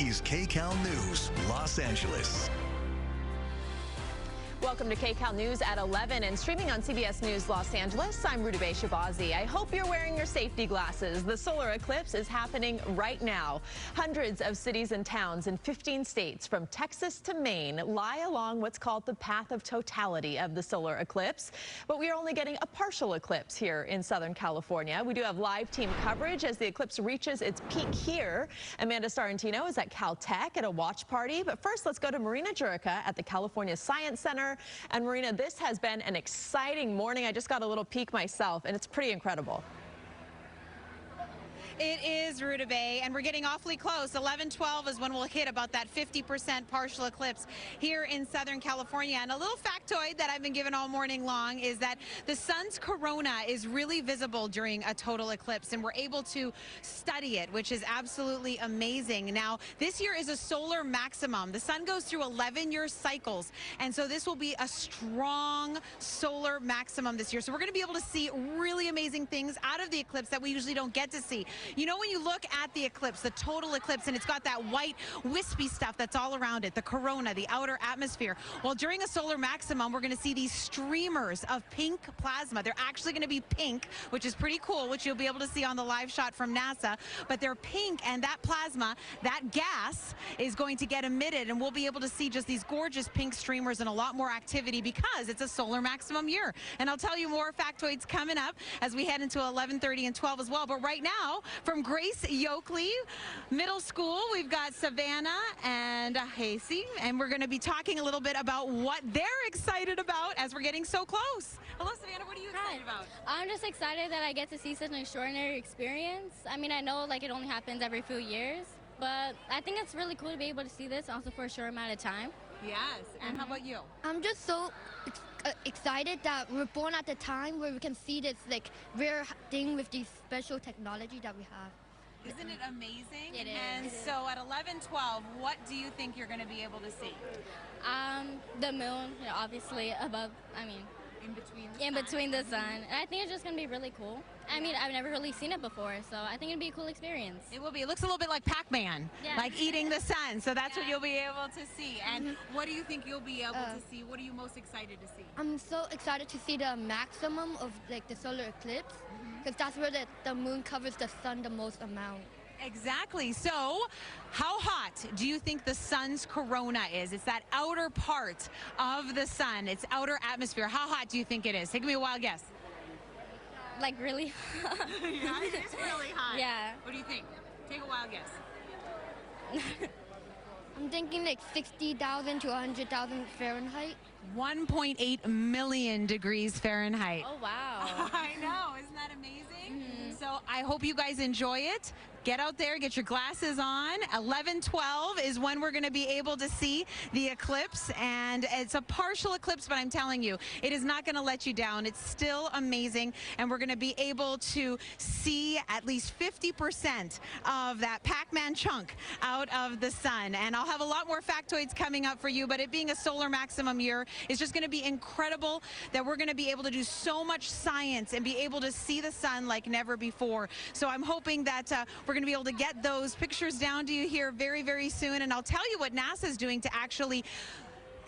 WBZ's Kcal News, Los Angeles. Welcome to Kcal News at 11 and streaming on CBS News Los Angeles. I'm Rudabeh Shabazi. I hope you're wearing your safety glasses. The solar eclipse is happening right now. Hundreds of cities and towns in 15 states from Texas to Maine lie along what's called the path of totality of the solar eclipse. But we are only getting a partial eclipse here in Southern California. We do have live team coverage as the eclipse reaches its peak here. Amanda Starantino is at Cal Tech at a watch party. But first, let's go to Marina Jurica at the California Science Center. And Marina, this has been an exciting morning. I just got a little peek myself, and it's pretty incredible. It is, Rudabeh, and we're getting awfully close. 11:12 is when we'll hit about that 50% partial eclipse here in Southern California. And a little factoid that I've been given all morning long is that the sun's corona is really visible during a total eclipse, and we're able to study it, which is absolutely amazing. Now, this year is a solar maximum. The sun goes through 11-year cycles, and so this will be a strong solar maximum this year. So we're going to be able to see really amazing things out of the eclipse that we usually don't get to see. You know, when you look at the eclipse, the total eclipse, and it's got that white wispy stuff that's all around it, the corona, the outer atmosphere. Well, during a solar maximum, we're going to see these streamers of pink plasma. They're actually going to be pink, which is pretty cool, which you'll be able to see on the live shot from NASA. But they're pink, and that plasma, that gas, is going to get emitted, and we'll be able to see just these gorgeous pink streamers and a lot more activity because it's a solar maximum year. And I'll tell you more factoids coming up as we head into 11:30 and 12 as well. But right now, from Grace Yoakley Middle School, we've got Savannah and Hasey, and we're going to be talking a little bit about what they're excited about as we're getting so close. Hello, Savannah. What are you excited about? I'm just excited that I get to see such an extraordinary experience. I mean, I know like it only happens every few years, but I think it's really cool to be able to see this also for a short amount of time. Yes. And how about you? I'm just so excited that we're born at the time where we can see this like rare thing with the special technology that we have. Isn't it amazing? It is. And so at 11:12, what do you think you're going to be able to see? The moon, you know, obviously above, I mean, In between the sun. And I think it's just going to be really cool. I mean, I've never really seen it before, so I think it'd be a cool experience. It will be. It looks a little bit like Pac-Man, Yeah. like eating the sun. So that's what Yeah. you'll be able to see. And what do you think you'll be able to see? What are you most excited to see? I'm so excited to see the maximum of like the solar eclipse because that's where the moon covers the sun the most amount. Exactly. So how hot do you think the sun's corona is? It's that outer part of the sun, its outer atmosphere. How hot do you think it is? Take me a wild guess. Like really? Yeah, it is really hot. Yeah. What do you think? Take a wild guess. I'm thinking like 60,000 to 100,000 Fahrenheit. 1.8 million degrees Fahrenheit. Oh, wow. I know. Isn't that amazing? So I hope you guys enjoy it. Get out there, get your glasses on. 11:12 is when we're going to be able to see the eclipse, and it's a partial eclipse, but I'm telling you, it is not going to let you down. It's still amazing, and we're going to be able to see at least 50% of that Pac-Man chunk out of the sun. And I'll have a lot more factoids coming up for you, but it being a solar maximum year is just going to be incredible that we're going to be able to do so much science and be able to see the sun like never before. So I'm hoping that we're going to be able to get those pictures down to you here very, very soon. And I'll tell you what NASA's doing to actually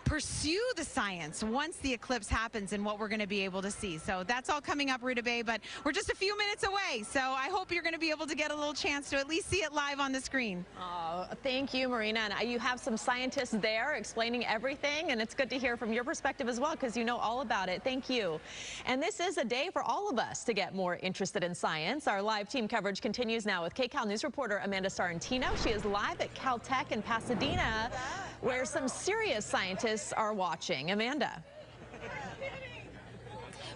pursue the science once the eclipse happens and what we're going to be able to see. So that's all coming up, Rudabeh, but we're just a few minutes away. So I hope you're going to be able to get a little chance to at least see it live on the screen. Oh, thank you, Marina. And you have some scientists there explaining everything, and it's good to hear from your perspective as well because you know all about it. Thank you. And this is a day for all of us to get more interested in science. Our live team coverage continues now with Kcal News reporter Amanda Starantino. She is live at Cal Tech in Pasadena, where some serious scientists are watching. Amanda.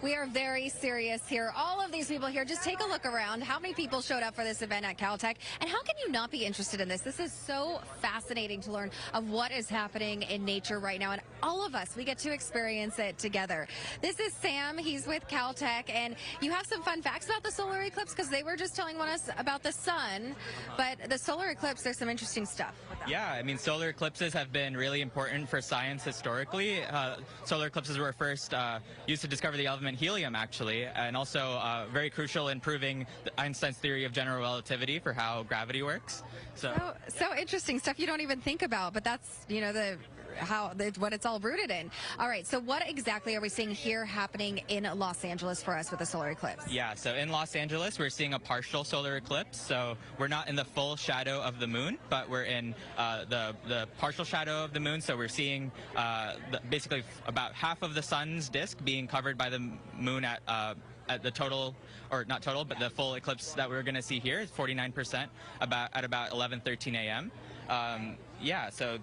We are very serious here. All of these people here, just take a look around. How many people showed up for this event at Caltech? And how can you not be interested in this? This is so fascinating to learn of what is happening in nature right now. And all of us, we get to experience it together. This is Sam. He's with Caltech. And you have some fun facts about the solar eclipse because they were just telling us about the sun. But the solar eclipse, there's some interesting stuff. Yeah, I mean, solar eclipses have been really important for science historically. Solar eclipses were first used to discover the element and helium, actually, and also very crucial in proving Einstein's theory of general relativity for how gravity works. So interesting stuff you don't even think about, but that's, you know, what it's all rooted in. All right, so what exactly are we seeing here happening in Los Angeles for us with the solar eclipse? Yeah, so in Los Angeles, we're seeing a partial solar eclipse. So we're not in the full shadow of the moon, but we're in the partial shadow of the moon. So we're seeing basically about half of the sun's disk being covered by the moon at the total, or not total, but the full eclipse that we're going to see here is 49% at about 11:13 a.m. Yeah, so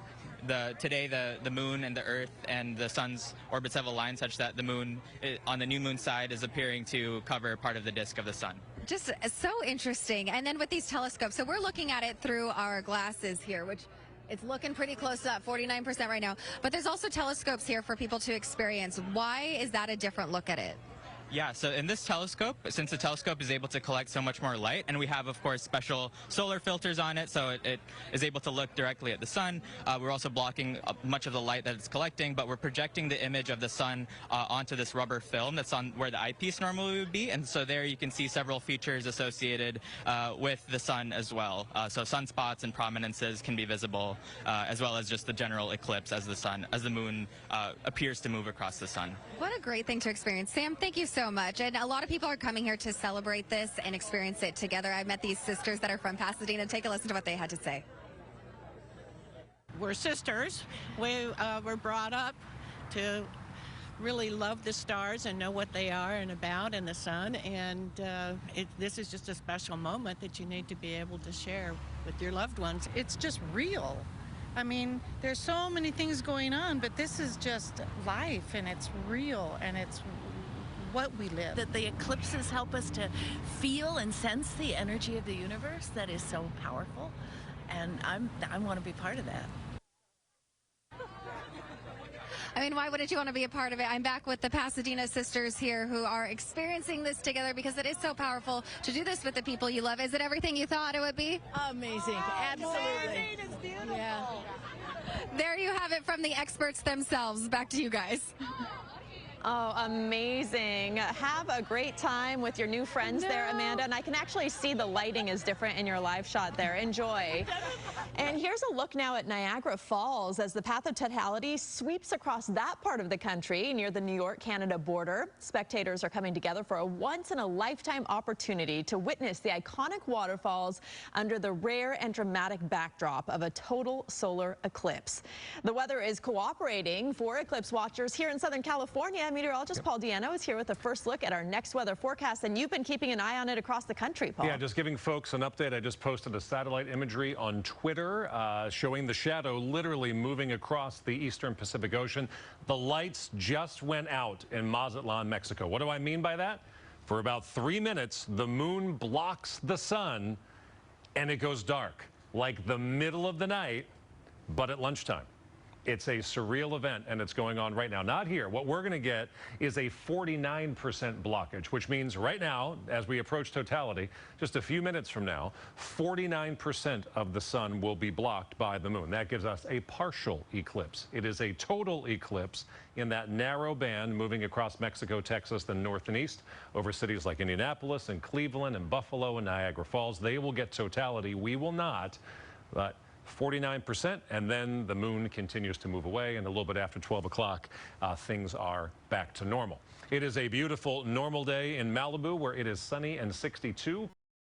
today the moon and the Earth and the sun's orbits have aligned such that the moon on the new moon side is appearing to cover part of the disk of the sun. Just so interesting. And then with these telescopes, so we're looking at it through our glasses here, which it's looking pretty close up, 49% right now. But there's also telescopes here for people to experience. Why is that a different look at it? Yeah, so in this telescope, since the telescope is able to collect so much more light, and we have, of course, special solar filters on it, so it is able to look directly at the sun. We're also blocking much of the light that it's collecting, but we're projecting the image of the sun onto this rubber film that's on where the eyepiece normally would be, and so there you can see several features associated with the sun as well. So sunspots and prominences can be visible, as well as just the general eclipse as the moon appears to move across the sun. What a great thing to experience. Sam, thank you so much. And a lot of people are coming here to celebrate this and experience it together. I've met these sisters that are from Pasadena. Take a listen to what they had to say. We're sisters. We were brought up to really love the stars and know what they are and about, and the sun. And this is just a special moment that you need to be able to share with your loved ones. It's just real. I mean, there's so many things going on, but this is just life, and it's real, and it's what we live. That the eclipses help us to feel and sense the energy of the universe that is so powerful, and I want to be part of that. I mean, why wouldn't you want to be a part of it? I'm back with the Pasadena sisters here who are experiencing this together because it is so powerful to do this with the people you love. Is it everything you thought it would be? Amazing. Absolutely. It's beautiful. Yeah. There you have it from the experts themselves. Back to you guys. Oh, amazing. Have a great time with your new friends there, Amanda. And I can actually see the lighting is different in your live shot there. Enjoy. And here's a look now at Niagara Falls as the path of totality sweeps across that part of the country near the New York-Canada border. Spectators are coming together for a once-in-a-lifetime opportunity to witness the iconic waterfalls under the rare and dramatic backdrop of a total solar eclipse. The weather is cooperating for eclipse watchers here in Southern California. Meteorologist Paul Diano is here with a first look at our next weather forecast, and you've been keeping an eye on it across the country, Paul. Yeah, just giving folks an update. I just posted a satellite imagery on Twitter showing the shadow literally moving across the eastern Pacific Ocean. The lights just went out in Mazatlan, Mexico. What do I mean by that? For about 3 minutes, the moon blocks the sun, and it goes dark, like the middle of the night, but at lunchtime. It's a surreal event, and it's going on right now. Not here. What we're going to get is a 49% blockage, which means right now, as we approach totality, just a few minutes from now, 49% of the sun will be blocked by the moon. That gives us a partial eclipse. It is a total eclipse in that narrow band moving across Mexico, Texas, then north and east over cities like Indianapolis and Cleveland and Buffalo and Niagara Falls. They will get totality. We will not, but 49%, and then the moon continues to move away, and a little bit after 12 o'clock, things are back to normal. It is a beautiful normal day in Malibu where it is sunny and 62.